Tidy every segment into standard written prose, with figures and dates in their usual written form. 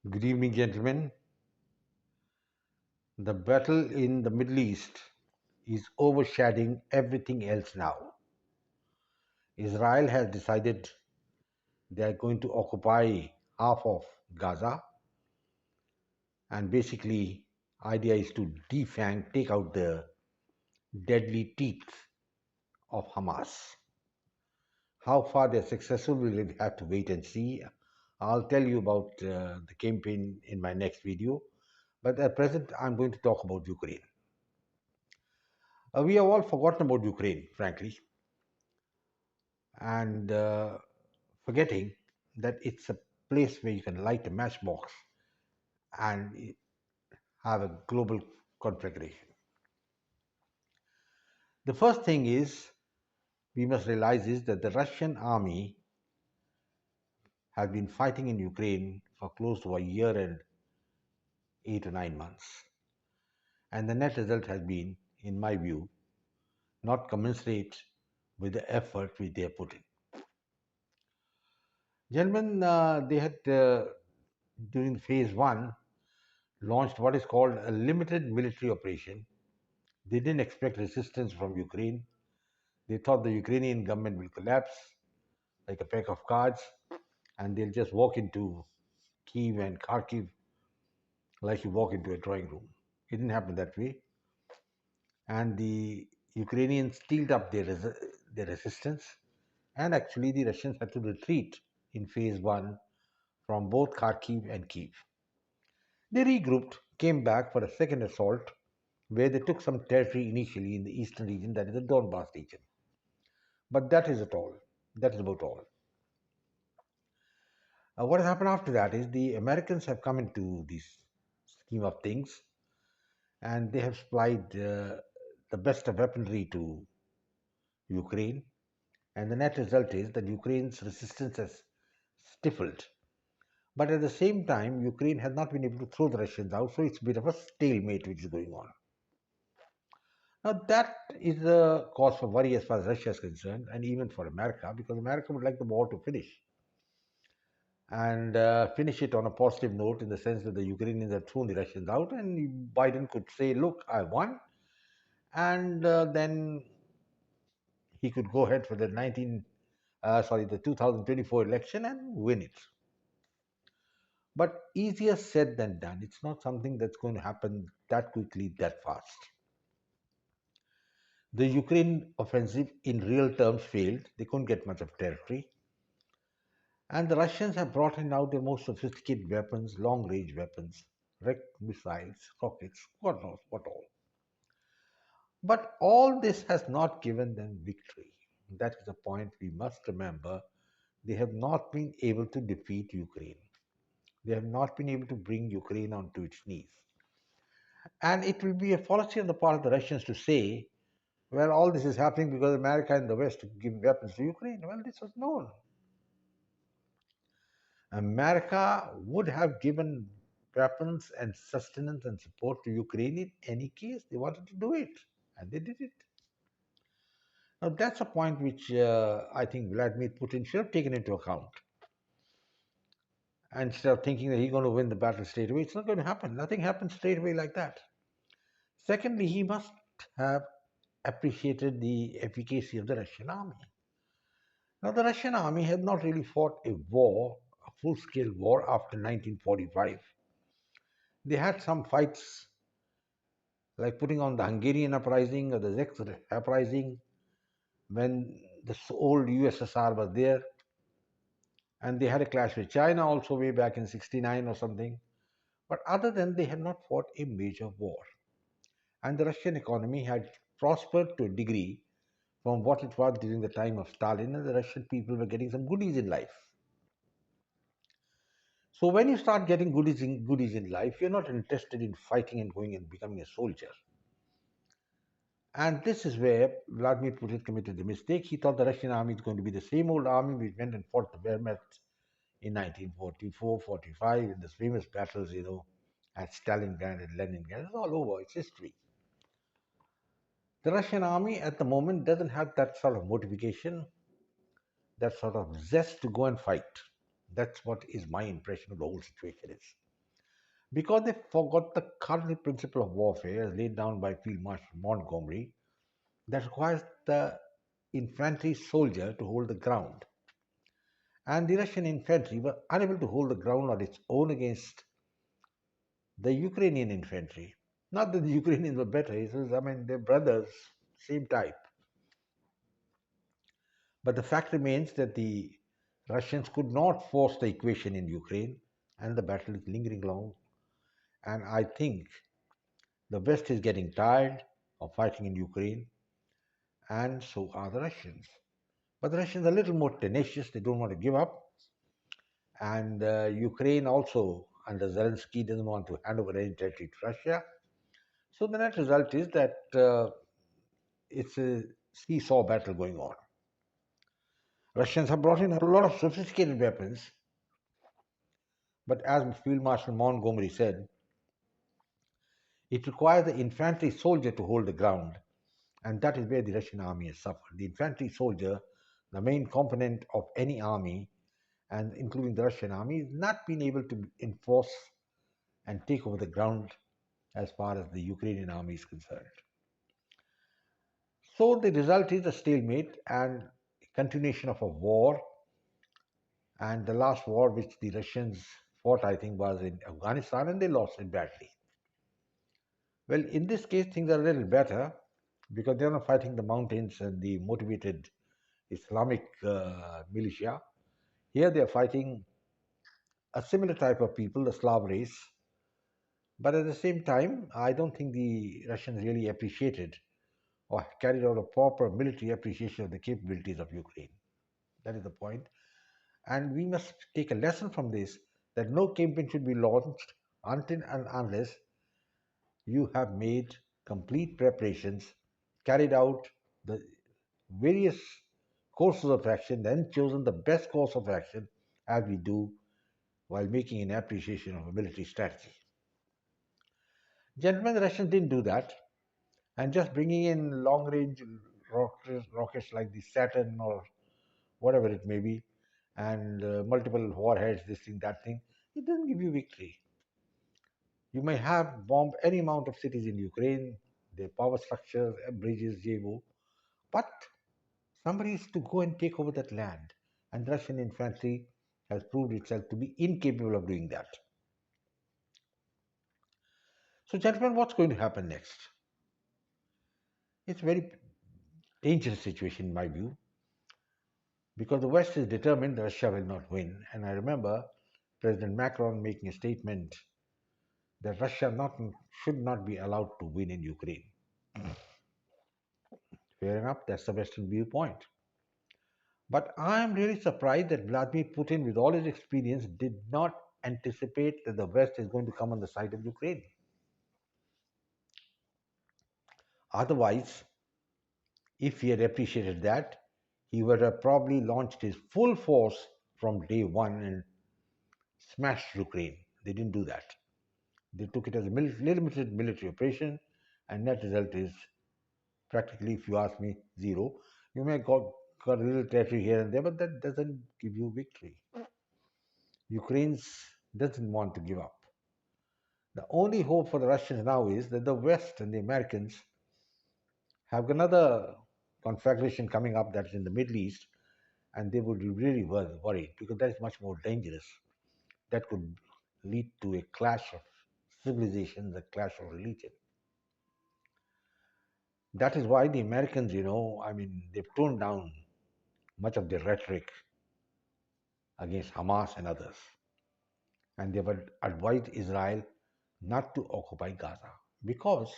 Good evening, gentlemen. The battle in the Middle East is overshadowing everything else now. Israel has decided they are going to occupy half of Gaza, and basically, idea is to defang, take out the deadly teeth of Hamas. How far they're successful, we'll have to wait and see. I'll tell you about the campaign in my next video, but at present, I'm going to talk about Ukraine. We have all forgotten about Ukraine, frankly, and forgetting that it's a place where you can light a matchbox and have a global conflagration. The first thing is we must realize is that the Russian army has been fighting in Ukraine for close to a year and 8 to 9 months, and the net result has been, in my view, not commensurate with the effort which they have put in. Gentlemen, they had during phase one launched what is called a limited military operation. They didn't expect resistance from Ukraine. They thought the Ukrainian government will collapse like a pack of cards and they'll just walk into Kiev and Kharkiv like you walk into a drawing room. It didn't happen that way. And the Ukrainians steeled up their resistance, and actually the Russians had to retreat in phase one from both Kharkiv and Kiev. They regrouped, came back for a second assault, where they took some territory initially in the eastern region, that is the Donbass region. But that is at all. That is about all. What has happened after that is the Americans have come into this scheme of things and they have supplied the best of weaponry to Ukraine. And the net result is that Ukraine's resistance has stifled. But at the same time, Ukraine has not been able to throw the Russians out, so it's a bit of a stalemate which is going on. Now, that is a cause for worry as far as Russia is concerned, and even for America, because America would like the war to finish and finish it on a positive note in the sense that the Ukrainians have thrown the Russians out, and Biden could say, "Look, I won," and then he could go ahead for the 2024 election and win it. But easier said than done. It's not something that's going to happen that quickly, that fast. The Ukraine offensive in real terms failed. They couldn't get much of territory. And the Russians have brought in now their most sophisticated weapons, long range weapons, wrecked missiles, rockets, God knows what all. But all this has not given them victory. That is the point we must remember. They have not been able to defeat Ukraine. They have not been able to bring Ukraine onto its knees. And it will be a fallacy on the part of the Russians to say, well, all this is happening because America and the West give weapons to Ukraine. Well, this was known. America would have given weapons and sustenance and support to Ukraine in any case. They wanted to do it, and they did it. Now, that's a point which I think Vladimir Putin should have taken into account. And instead of thinking that he's going to win the battle straight away, it's not going to happen. Nothing happens straight away like that. Secondly, he must have appreciated the efficacy of the Russian army. Now, the Russian army had not really fought a war, a full scale war, after 1945. They had some fights like putting on the Hungarian uprising or the Czech uprising when the old USSR was there, and they had a clash with China also way back in 69 or something. But other than they had not fought a major war. And the Russian economy had prospered to a degree from what it was during the time of Stalin, and the Russian people were getting some goodies in life. So when you start getting goodies in life, you're not interested in fighting and going and becoming a soldier. And this is where Vladimir Putin committed the mistake. He thought the Russian army is going to be the same old army which went and fought the Wehrmacht in 1944, 45, in the famous battles, at Stalingrad and Leningrad. It's all over. It's history. The Russian army at the moment doesn't have that sort of motivation, that sort of zest to go and fight. That's what is my impression of the whole situation is. because they forgot the cardinal principle of warfare as laid down by Field Marshal Montgomery that requires the infantry soldier to hold the ground. And the Russian infantry were unable to hold the ground on its own against the Ukrainian infantry. Not that the Ukrainians were better, it was, I mean, they're brothers, same type. But the fact remains that the Russians could not force the equation in Ukraine, and the battle is lingering long. And I think the West is getting tired of fighting in Ukraine, and so are the Russians. But the Russians are a little more tenacious, they don't want to give up. And Ukraine also, under Zelensky, doesn't want to hand over any territory to Russia. So the net result is that it's a seesaw battle going on. Russians have brought in a lot of sophisticated weapons, but as Field Marshal Montgomery said, it requires the infantry soldier to hold the ground, and that is where the Russian army has suffered. The infantry soldier, the main component of any army, and including the Russian army, has not been able to enforce and take over the ground as far as the Ukrainian army is concerned. So the result is a stalemate and continuation of a war. And the last war which the Russians fought, I think, was in Afghanistan, and they lost it badly. Well, in this case, things are a little better because they're not fighting the mountains and the motivated Islamic militia. Here they are fighting a similar type of people, the Slav race. But at the same time, I don't think the Russians really appreciated or carried out a proper military appreciation of the capabilities of Ukraine. That is the point. And we must take a lesson from this that no campaign should be launched until and unless you have made complete preparations, carried out the various courses of action, then chosen the best course of action as we do while making an appreciation of a military strategy. Gentlemen, the Russians didn't do that, and just bringing in long range rockets like the Saturn or whatever it may be, and multiple warheads, this thing, that thing, it doesn't give you victory. You may have bombed any amount of cities in Ukraine, their power structures, bridges, JVO, but somebody is to go and take over that land. And Russian infantry has proved itself to be incapable of doing that. So, gentlemen, what's going to happen next? It's a very dangerous situation in my view because the West is determined that Russia will not win. And I remember President Macron making a statement that Russia should not be allowed to win in Ukraine. Fair enough, that's the Western viewpoint. But I'm really surprised that Vladimir Putin, with all his experience, did not anticipate that the West is going to come on the side of Ukraine. Otherwise, if he had appreciated that, he would have probably launched his full force from day one and smashed Ukraine. They didn't do that. They took it as a limited military operation, and net result is practically, if you ask me, zero. You may have got a little territory here and there, but that doesn't give you victory. Ukraine doesn't want to give up. The only hope for the Russians now is that the West and the Americans have another conflagration coming up that's in the Middle East, and they would be really worried because that is much more dangerous. That could lead to a clash of civilizations, a clash of religion. That is why the Americans, I mean, they've toned down much of their rhetoric against Hamas and others. And they have advised Israel not to occupy Gaza because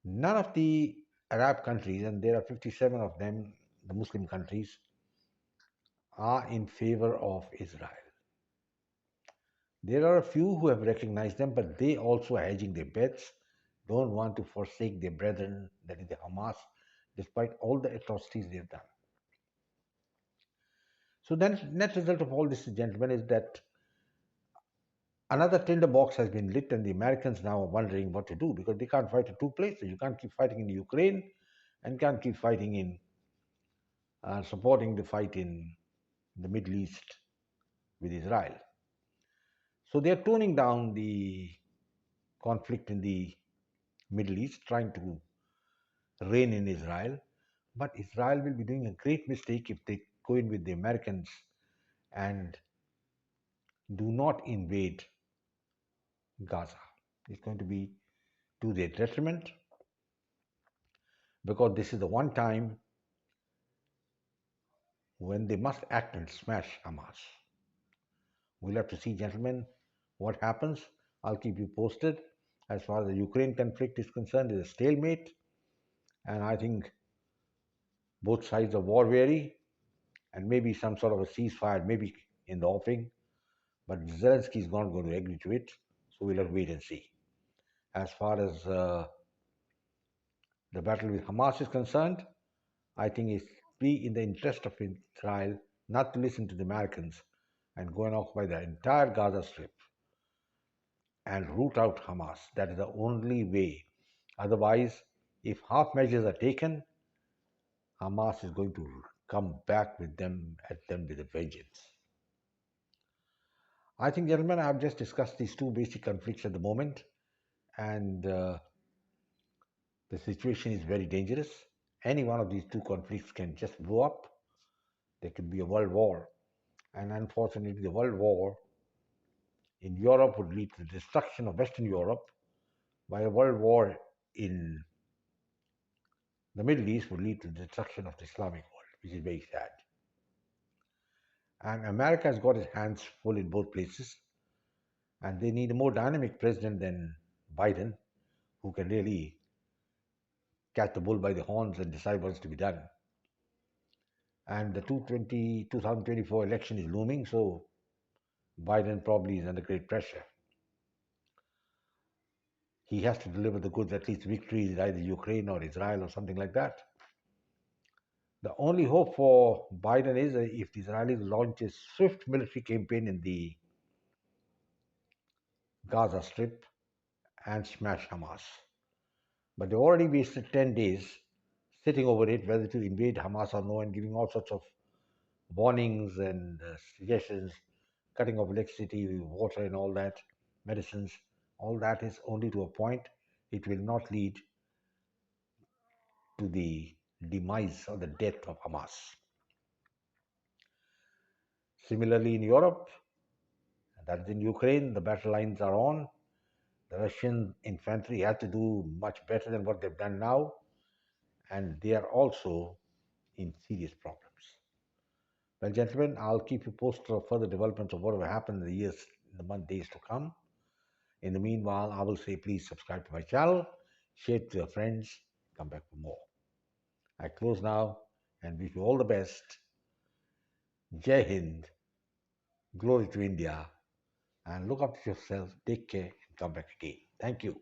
none of the Arab countries, and there are 57 of them, the Muslim countries, are in favor of Israel. There are a few who have recognized them, but they also are hedging their bets, don't want to forsake their brethren, that is the Hamas, despite all the atrocities they've done. So then, net result of all this, gentlemen, is that another tinderbox has been lit, and the Americans now are wondering what to do because they can't fight in two places. You can't keep fighting in Ukraine and can't keep fighting in supporting the fight in the Middle East with Israel. So they are toning down the conflict in the Middle East, trying to reign in Israel. But Israel will be doing a great mistake if they go in with the Americans and do not invade Gaza. It's going to be to their detriment because this is the one time when they must act and smash Hamas. We'll have to see, gentlemen, what happens. I'll keep you posted. As far as the Ukraine conflict is concerned, it's a stalemate, and I think both sides are war weary, and maybe some sort of a ceasefire, maybe in the offing. But Zelensky is not going to agree to it, so we'll have to wait and see. As far as the battle with Hamas is concerned, I think it's be in the interest of Israel not to listen to the Americans and go and occupy the entire Gaza Strip and root out Hamas. That is the only way. Otherwise, if half measures are taken, Hamas is going to come back with them at them with a vengeance. I think, gentlemen, I've just discussed these two basic conflicts at the moment, and the situation is very dangerous. Any one of these two conflicts can just blow up. There could be a world war, and unfortunately, the world war in Europe would lead to the destruction of Western Europe, while a world war in the Middle East would lead to the destruction of the Islamic world, which is very sad. And America has got its hands full in both places, and they need a more dynamic president than Biden, who can really catch the bull by the horns and decide what's to be done. And the 2024 election is looming, so Biden probably is under great pressure. He has to deliver the goods, at least victory is either Ukraine or Israel or something like that. The only hope for Biden is if the Israelis launch a swift military campaign in the Gaza Strip and smash Hamas. But they've already wasted 10 days sitting over it, whether to invade Hamas or no, and giving all sorts of warnings and suggestions, cutting off electricity, water, and all that, medicines. All that is only to a point. It will not lead to the demise or the death of Hamas. Similarly, in Europe, that is in Ukraine, the battle lines are on. The Russian infantry have to do much better than what they've done now, and they are also in serious problems. Well, gentlemen, I'll keep you posted of further developments of what will happen in the years, in the month, days to come. In the meanwhile, I will say please subscribe to my channel, share it to your friends, come back for more. I close now and wish you all the best. Jai Hind, glory to India, and look after yourself, take care, and come back again. Thank you.